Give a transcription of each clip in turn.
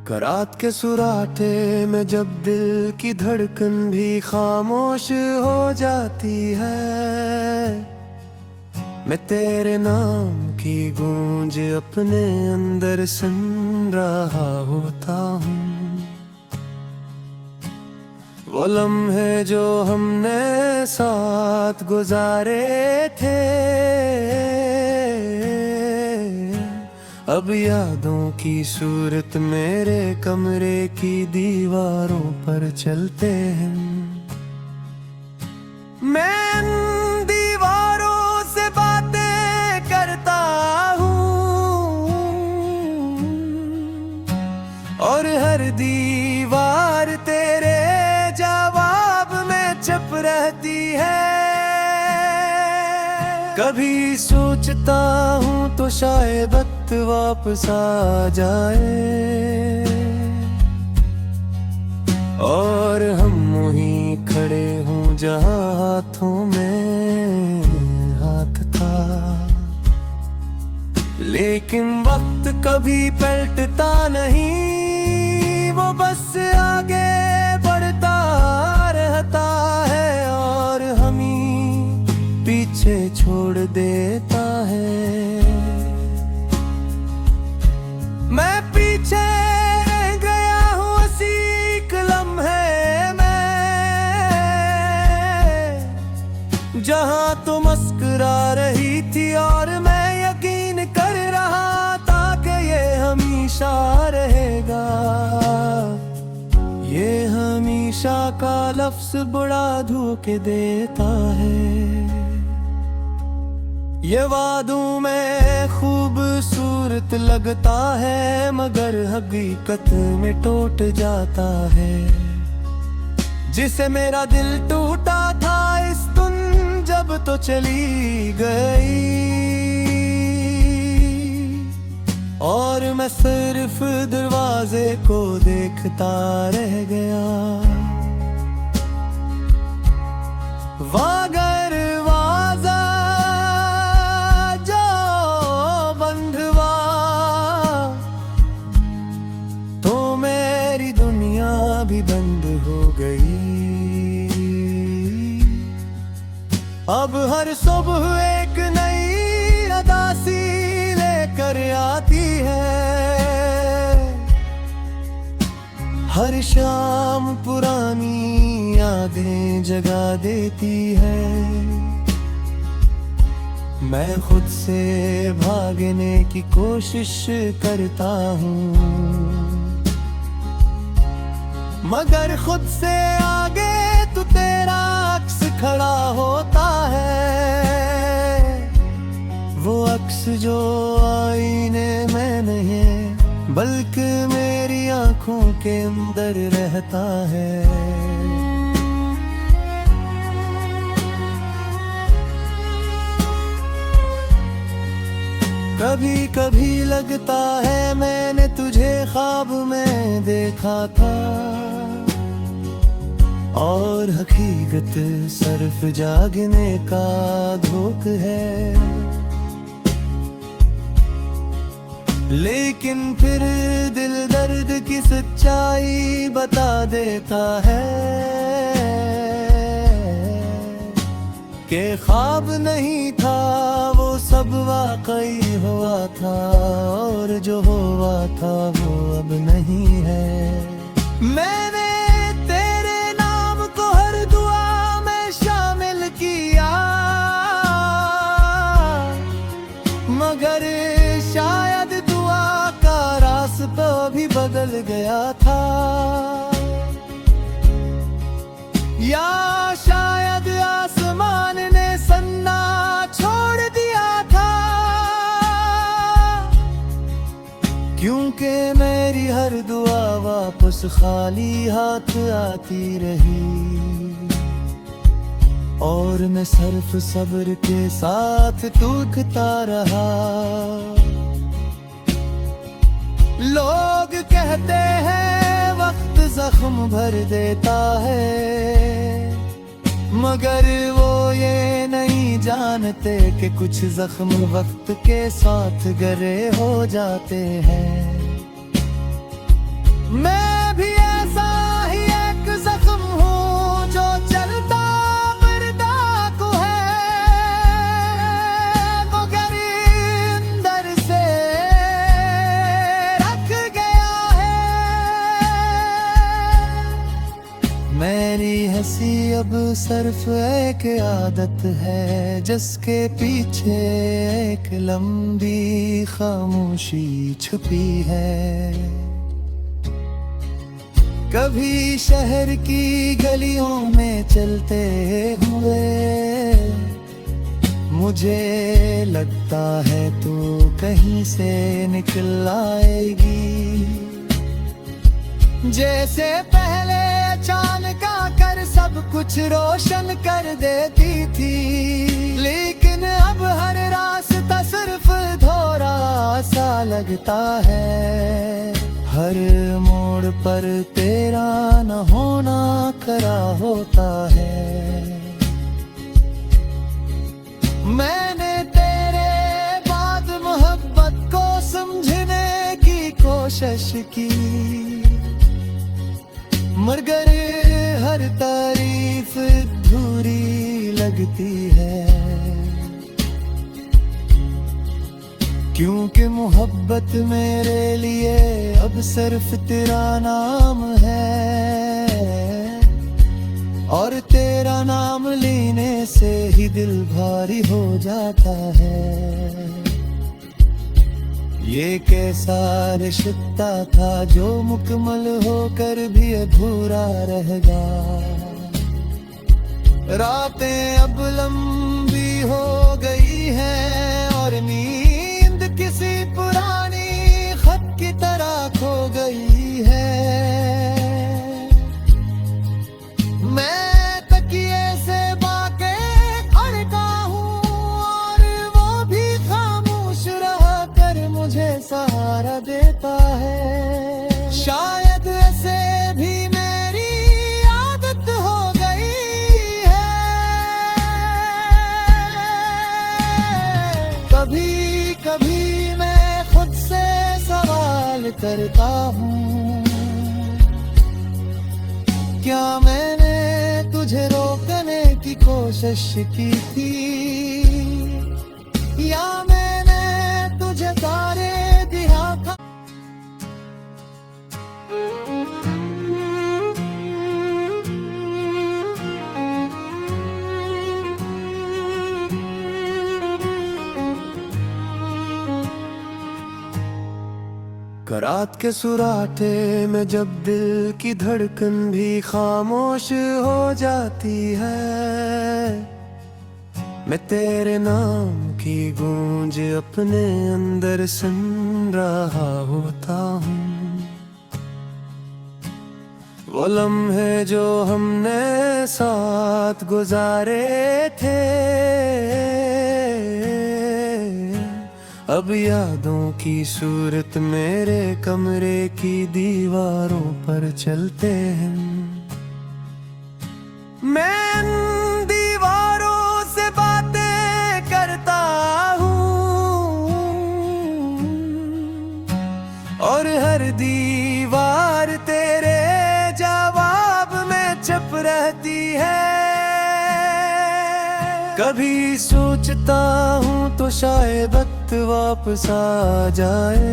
करात के सुराटे में जब दिल की धड़कन भी खामोश हो जाती है, मैं तेरे नाम की गूंज अपने अंदर सुन रहा होता हूँ। वो लम्हे जो हमने साथ गुजारे थे, अब यादों की सूरत मेरे कमरे की दीवारों पर चलते हैं। मैं दीवारों से बातें करता हूँ और हर दीवार तेरे जवाब में चुप रहती है। कभी सोचता हूँ तो शायद वक्त वापस आ जाए और हम वहीं खड़े हों जहाँ हाथों में हाथ था। लेकिन वक्त कभी पलटता नहीं, वो बस आगे बढ़ता रहता है और हम ही पीछे छोड़ देता है। मैं पीछे रह गया हूँ उसी एक लम्हे में, जहाँ तू मुस्कुरा रही थी और मैं यकीन कर रहा था कि ये हमेशा रहेगा। ये हमेशा का लफ्ज बड़ा धोखे देता है। ये वादों में खूबसूरत लगता है मगर हकीकत में टूट जाता है। जिसे मेरा दिल टूटा था इस तुम जब तो चली गई और मैं सिर्फ दरवाजे को देखता रह गया। भी बंद हो गई। अब हर सुबह एक नई अदासी लेकर आती है, हर शाम पुरानी यादें जगा देती है। मैं खुद से भागने की कोशिश करता हूँ मगर खुद से आगे तो तेरा अक्स खड़ा होता है। वो अक्स जो आईने में नहीं बल्कि मेरी आंखों के अंदर रहता है। कभी कभी लगता है मैंने तुझे ख्वाब में देखा था और हकीकत सिर्फ जागने का धोख है। लेकिन फिर दिल दर्द की सच्चाई बता देता है कि ख्वाब नहीं था वो सब वाकई हुआ था और जो हुआ था वो अब नहीं है। मैंने तेरे नाम को हर दुआ में शामिल किया मगर शायद दुआ का रास्ता भी बदल गया था या शायद आसमान ने सन्ना छोड़ दिया था। क्योंकि मेरी हर दुआ वापस खाली हाथ आती रही और मैं सिर्फ सब्र के साथ टूटता रहा। लोग कहते हैं वक्त जख्म भर देता है मगर वो ये नहीं जानते कि कुछ जख्म वक्त के साथ गहरे हो जाते हैं। हंसी अब सिर्फ एक आदत है, जिसके पीछे एक लंबी खामोशी छुपी है। कभी शहर की गलियों में चलते हुए मुझे लगता है तू कहीं से निकल आएगी, जैसे पहले अचानक आकर सब कुछ रोशन कर देती थी। लेकिन अब हर रास्ता सिर्फ धोरा सा लगता है, हर मोड़ पर तेरा न होना खरा होता है। मैंने तेरे बाद मोहब्बत को समझने की कोशिश की, मगर हर तारीफ अधूरी लगती है, क्योंकि मोहब्बत मेरे लिए अब सिर्फ तेरा नाम है, और तेरा नाम लेने से ही दिल भारी हो जाता है। ये कैसा रिश्ता था जो मुकम्मल होकर भी अधूरा रहेगा। रातें अब लंबी हो गई हैं और नींद किसी पुरानी खत की तरह खो गई है। मैं तकिए से बाके अड़का हूँ और वो भी खामोश रहा कर मुझे सहारा देता है। शायद ऐसे भी मेरी आदत हो गई है। कभी कभी मैं खुद से सवाल करता हूँ, क्या मैंने तुझे रोकने की कोशिश की थी, या मैंने तुझे तारे दिया था। रात के सुराटे में जब दिल की धड़कन भी खामोश हो जाती है, मैं तेरे नाम की गूंज अपने अंदर सुन रहा होता हूँ। वो लम्हे जो हमने साथ गुजारे थे, अब यादों की सूरत मेरे कमरे की दीवारों पर चलते हैं। मैं दीवारों से बातें करता हूँ और हर दीवार तेरे जवाब में चुप रहती है। कभी सोचता हूँ तो शायद वक्त वापस आ जाए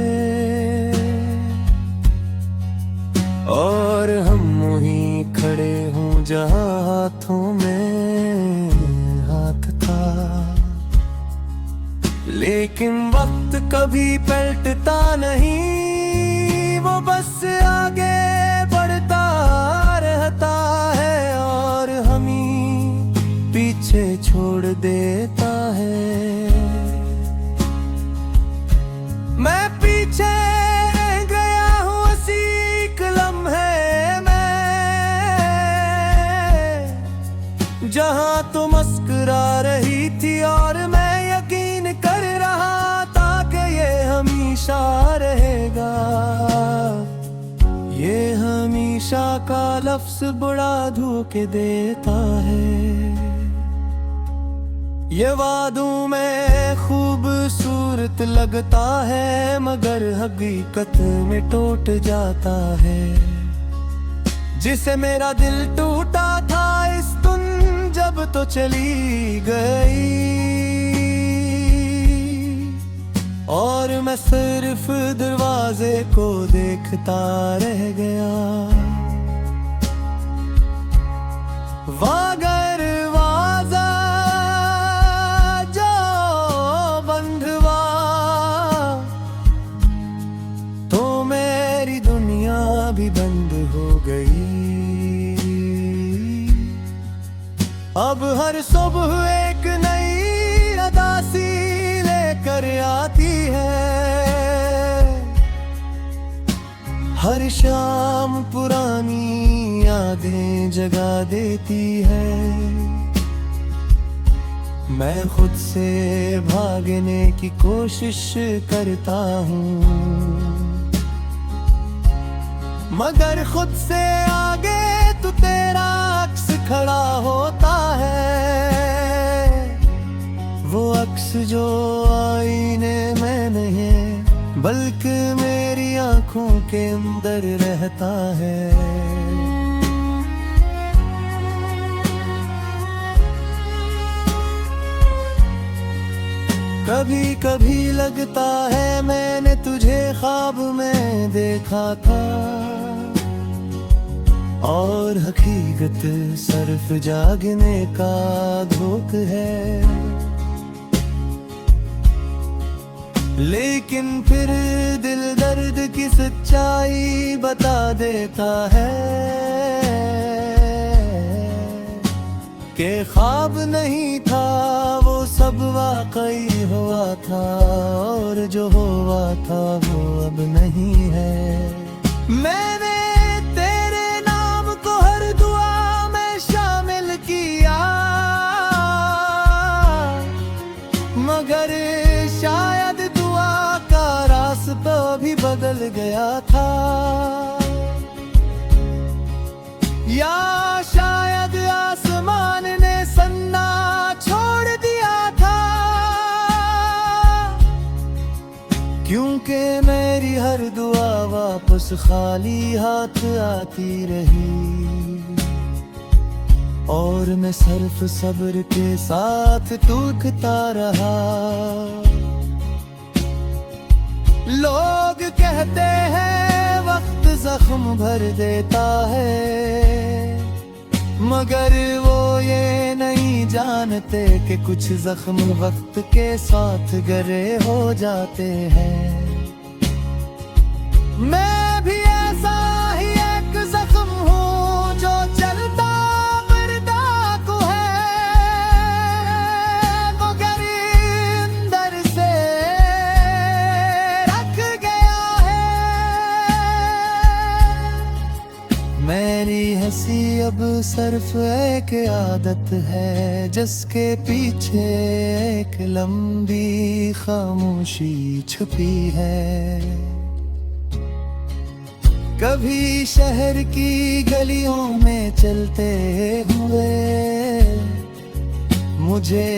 और हम वहीं खड़े हों जहाँ हाथों में हाथ था। लेकिन वक्त कभी पलटता नहीं, वो बस आगे बढ़ता रहता है और हम ही पीछे छोड़ देता है। मैं पीछे रह गया हूँ उसी एक लम्हे में, जहाँ तुम मुस्कुरा रही थी और मैं यकीन कर रहा था कि ये हमेशा रहेगा। ये हमेशा का लफ्ज बड़ा धोखे देता है। ये वादों में खूबसूरत लगता है मगर हकीकत में टूट जाता है। जिसे मेरा दिल टूटा था इस तुम जब तो चली गई और मैं सिर्फ दरवाजे को देखता रह गया। भी बंद हो गई। अब हर सुबह एक नई अदासी लेकर आती है, हर शाम पुरानी यादें जगा देती है। मैं खुद से भागने की कोशिश करता हूँ, मगर खुद से आगे तो तेरा अक्स खड़ा होता है। वो अक्स जो आईने में नहीं बल्कि मेरी आंखों के अंदर रहता है। कभी कभी लगता है मैंने तुझे ख्वाब में देखा था, और हकीकत सिर्फ जागने का धोख है। लेकिन फिर दिल दर्द की सच्चाई बता देता है कि ख्वाब नहीं था वो सब वाकई हुआ था, और जो हुआ था वो अब नहीं है। मैंने तेरे नाम को हर दुआ में शामिल किया, मगर शायद दुआ का रास्ता भी बदल गया था, या शायद आसमान ने सन्ना छोड़ दिया था। क्योंकि मेरी हर दुआ वापस खाली हाथ आती रही, और मैं सिर्फ सब्र के साथ टूटता रहा। लोग कहते हैं वक्त जख्म भर देता है, मगर वो ये नहीं जानते कि कुछ जख्म वक्त के साथ गहरे हो जाते हैं। मैं भी ऐसा ही एक जख्म हूँ जो चलता मरदा को है, मगर अंदर से रख गया है। मेरी हंसी अब सिर्फ एक आदत है, जिसके पीछे एक लंबी खामोशी छुपी है। कभी शहर की गलियों में चलते हुए मुझे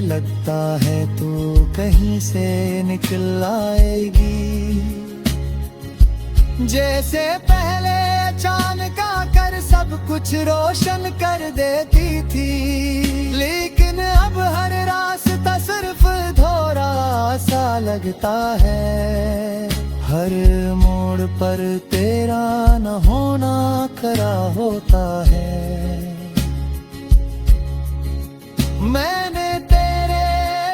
लगता है तू कहीं से निकल आएगी, जैसे पहले अचानक आकर सब कुछ रोशन कर देती थी। लेकिन अब हर रास्ता सिर्फ धोरा सा लगता है, हर मोड़ पर तेरा न होना खरा होता है। मैंने तेरे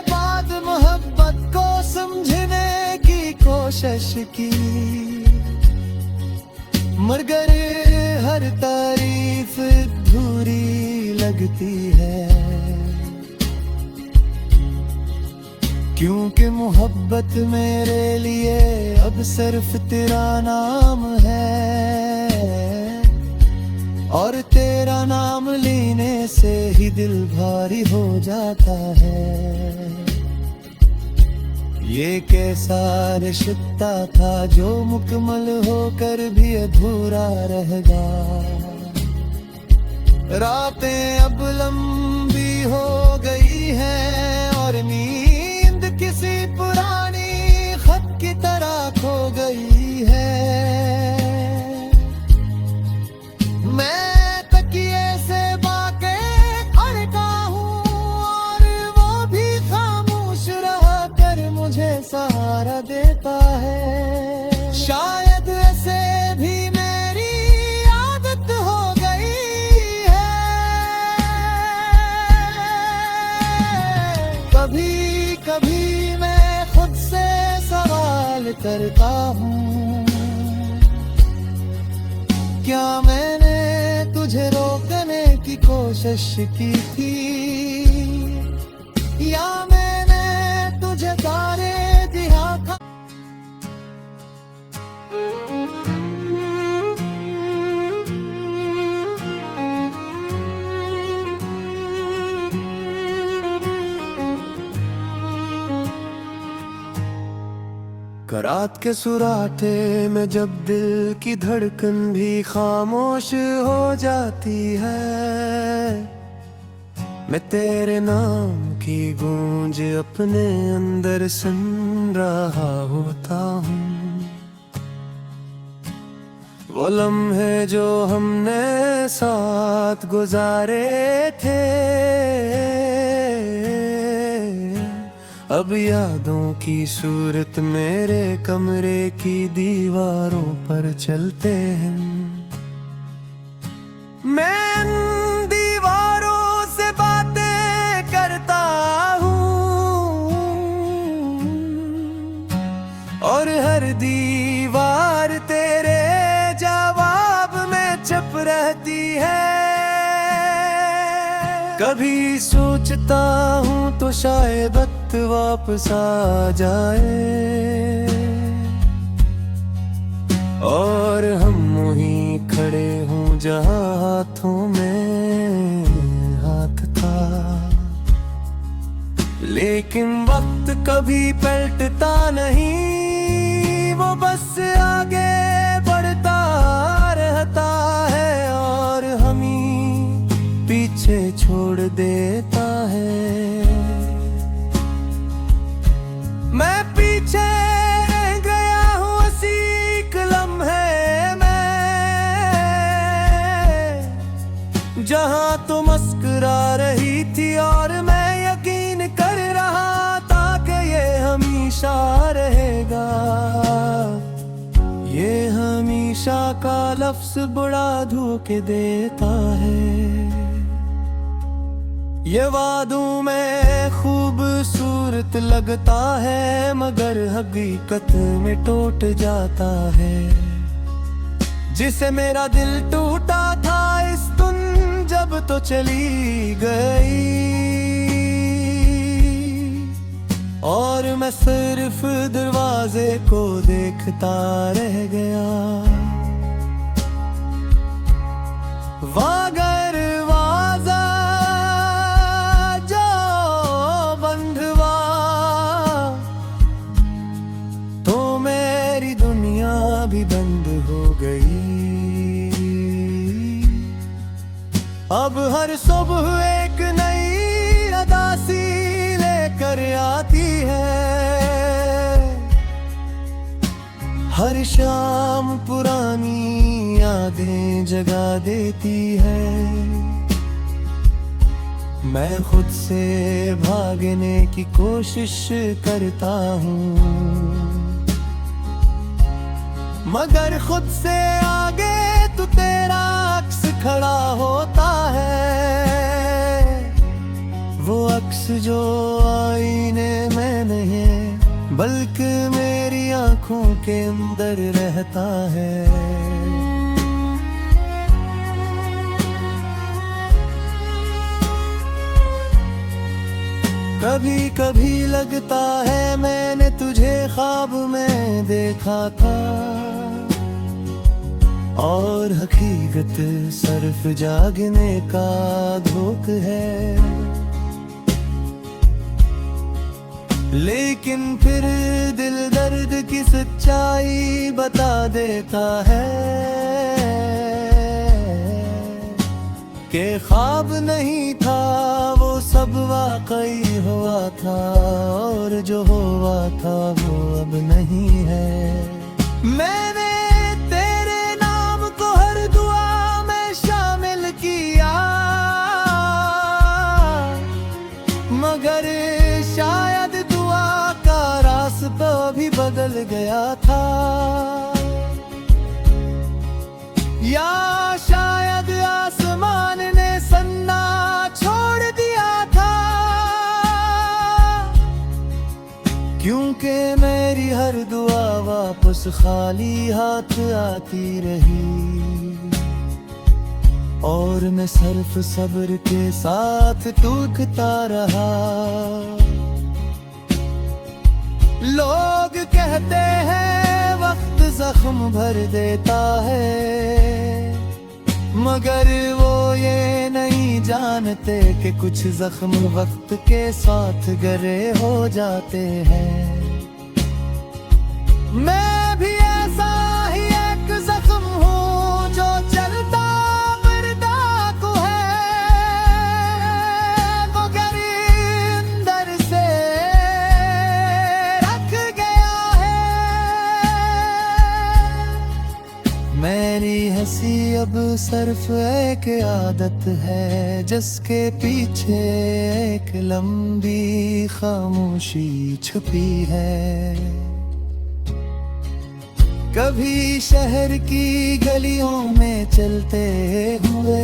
बाद मोहब्बत को समझने की कोशिश की, मगर हर तारीफ अधूरी लगती है। क्योंकि मोहब्बत मेरे लिए अब सिर्फ तेरा नाम है, और तेरा नाम लेने से ही दिल भारी हो जाता है। ये कैसा रिश्ता था जो मुकम्मल होकर भी अधूरा रहेगा। रातें अब लंबी हो गई हैं और नींद किसी पुरानी खत की तरह खो गई है। मैं तकिए से बाके अड़का हूँ और वो भी खामोश रह कर मुझे सहारा देता है। शायद ऐसे भी मेरी आदत हो गई है। कभी कभी मैं खुद से सवाल करता हूँ, क्या मैंने तुझे रोकने की कोशिश की थी, या मैंने तुझे तारे दिखा। रात के सुराटे में जब दिल की धड़कन भी खामोश हो जाती है, मैं तेरे नाम की गूंज अपने अंदर सुन रहा होता हूँ। वो लम्हे जो हमने साथ गुजारे थे, अब यादों की सूरत मेरे कमरे की दीवारों पर चलते हैं। मैं दीवारों से बातें करता हूँ और हर दीवार तेरे जवाब में चुप रहती है। कभी सोचता हूँ तो शायद वक्त वापस आ जाए और हम वहीं खड़े हों जहाँ हाथों में हाथ था। लेकिन वक्त कभी पलटता नहीं, वो बस आगे बढ़ता रहता है और हम ही पीछे छोड़ देता है। मैं पीछे रह गया हूँ उसी एक लम्हे में, जहाँ तुम मुस्कुरा रही थी और मैं यकीन कर रहा था कि ये हमेशा रहेगा। ये हमेशा का लफ्ज बड़ा धोखे देता है। ये वादों में खूबसूरत लगता है मगर हकीकत में टूट जाता है। जिसे मेरा दिल टूटा था इस तुम जब तो चली गई और मैं सिर्फ दरवाजे को देखता रह गया। भी बंद हो गई। अब हर सुबह एक नई अदासी लेकर आती है, हर शाम पुरानी यादें जगा देती है। मैं खुद से भागने की कोशिश करता हूँ मगर खुद से आगे तो तेरा अक्स खड़ा होता है। वो अक्स जो आईने में नहीं बल्कि मेरी आंखों के अंदर रहता है। कभी कभी लगता है मैंने तुझे ख्वाब में देखा था और हकीकत सिर्फ जागने का धोख है। लेकिन फिर दिल दर्द की सच्चाई बता देता है कि ख्वाब नहीं था वो सब वाकई हुआ था और जो हुआ था वो अब नहीं है। मैंने तेरे नाम को हर दुआ में शामिल किया मगर शायद दुआ का रास्ता भी बदल गया था या शायद आसमान ने सन्ना छोड़ दिया था क्योंकि मेरी हर दुआ वापस खाली हाथ आती रही। और मैं सिर्फ सब्र के साथ टूटता रहा। लोग कहते हैं वक्त जख्म भर देता है, मगर वो ये नहीं जानते कि कुछ जख्म वक्त के साथ गहरे हो जाते हैं। मैं भी ऐसा ही एक जख्म हूँ जो चलता मरदाकू है, मगर अंदर से रख गया है। मेरी हंसी अब सिर्फ एक आदत है, जिसके पीछे एक लंबी खामोशी छुपी है। कभी शहर की गलियों में चलते हुए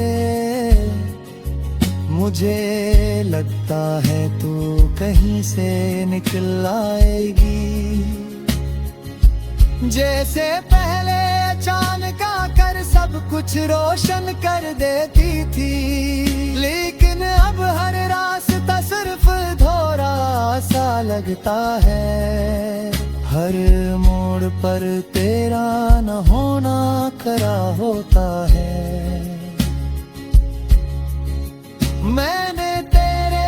मुझे लगता है तू कहीं से निकल आएगी, जैसे पहले अचानक आकर सब कुछ रोशन कर देती थी। लेकिन अब हर रास्ता सिर्फ धोरा सा लगता है, हर मोड़ पर तेरा न होना खरा होता है। मैंने तेरे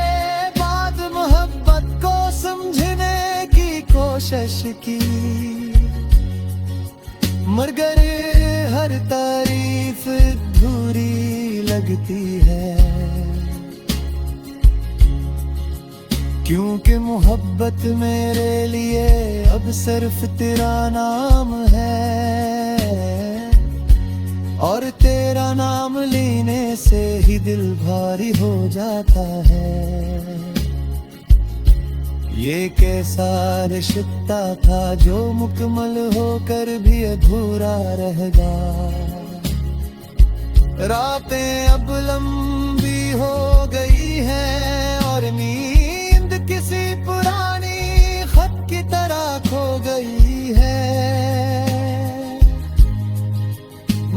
बाद मोहब्बत को समझने की कोशिश की, मगर हर तारीफ अधूरी लगती है। क्योंकि मोहब्बत मेरे लिए अब सिर्फ तेरा नाम है, और तेरा नाम लेने से ही दिल भारी हो जाता है। ये कैसा रिश्ता था जो मुकम्मल होकर भी अधूरा रह गया। रातें अब लंबी हो गई हैं और नींद किसी पुरानी खत की तरह खो गई है।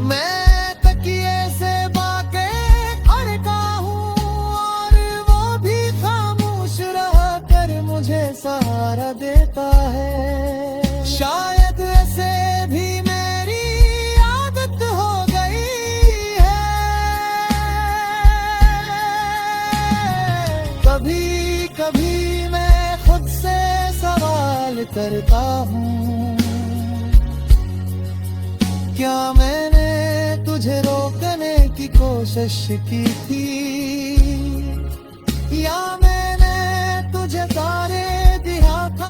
मैं तकिए से बाके अड़का हूँ और वो भी खामोश रह कर मुझे सहारा देता है। शायद ऐसे भी मेरी आदत हो गई है। कभी कभी मैं खुद से सवाल करता हूँ, क्या मैंने तुझे रोकने की कोशिश की थी, या मैंने तुझे तारे दिया था।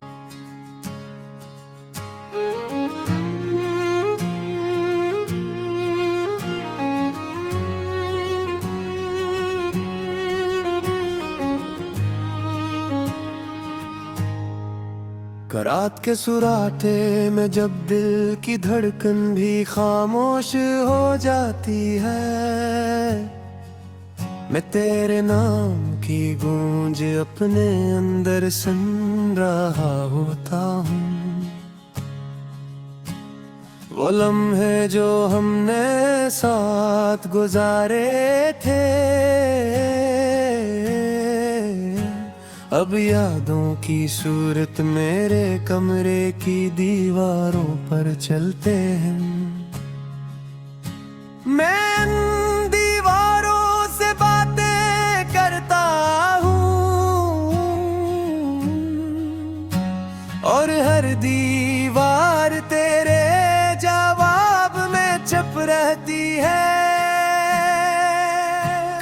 रात के सुराटे में जब दिल की धड़कन भी खामोश हो जाती है, मैं तेरे नाम की गूंज अपने अंदर सुन रहा होता हूँ। वो लम्हे जो हमने साथ गुजारे थे, अब यादों की सूरत मेरे कमरे की दीवारों पर चलते हैं। मैं इन दीवारों से बातें करता हूँ और हर दीवार तेरे जवाब में चुप रहती है।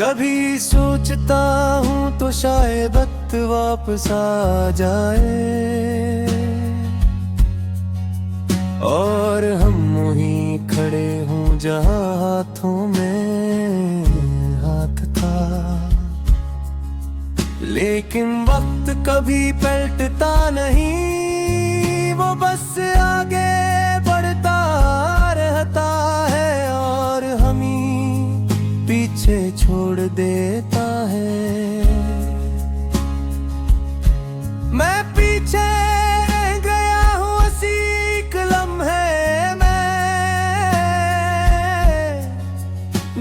कभी सोचता हूँ तो शायद वक्त वापस आ जाए और हम वहीं खड़े हों जहाँ हाथों में हाथ था। लेकिन वक्त कभी पलटता नहीं, वो बस आगे बढ़ता रहता है और हम ही पीछे छोड़ देता है। मैं पीछे रह गया हूँ उसी एक लम्हे में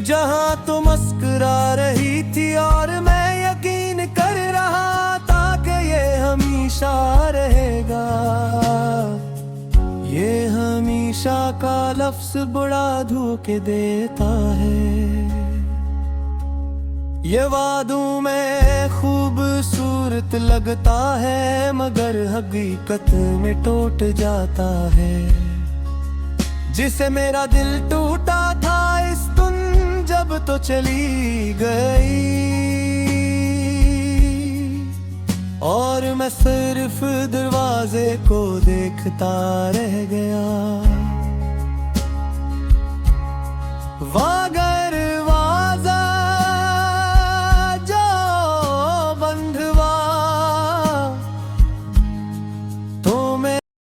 जहां तो मुस्कुरा रही थी और मैं यकीन कर रहा था कि ये हमेशा रहेगा। ये हमेशा का लफ्ज बड़ा धोखे देता है। ये वादों में खूबसूरत लगता है मगर हकीकत में टूट जाता है। जिसे मेरा दिल टूटा था इस तुम जब तो चली गई, और मैं सिर्फ दरवाजे को देखता रह गया।